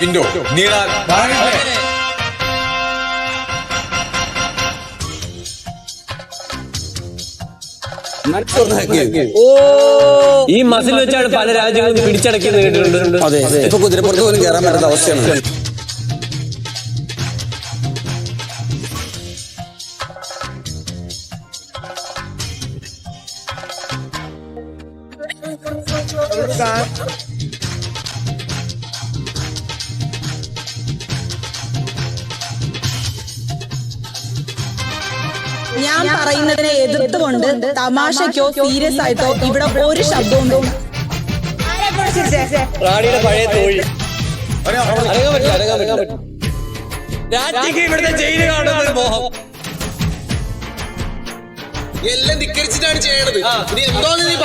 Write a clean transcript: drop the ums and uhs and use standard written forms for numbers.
Window നീളാൻ ഭാഗത്തെ ഈ muscle വെച്ചാണ് പല രാജ്യങ്ങളും പിടിച്ചടക്കിയത് കേട്ടിട്ടുണ്ട്. അതെ, ഇപ്പൊ കുതിരപ്പുറത്ത് പോലും കയറാൻ പറ്റാത്ത അവസ്ഥയാണ്. ഞാൻ പറയുന്നതിനെ എതിർത്തുകൊണ്ട് തമാശക്കോ സീരിയസ് ആയിട്ടോ ഇവിടെ ഒരു ശബ്ദവും റാണിയുടെ പഴയ തോഴി അടങ്ങാൻ പറ്റില്ല. രാജ്ഞിക്ക് ഇവിടുത്തെ ജയില് കാണുന്ന മോഹം എല്ലാം ധിക്കരിച്ചിട്ടാണ് ചെയ്യണത്. നീ എന്തോന്ന് നീ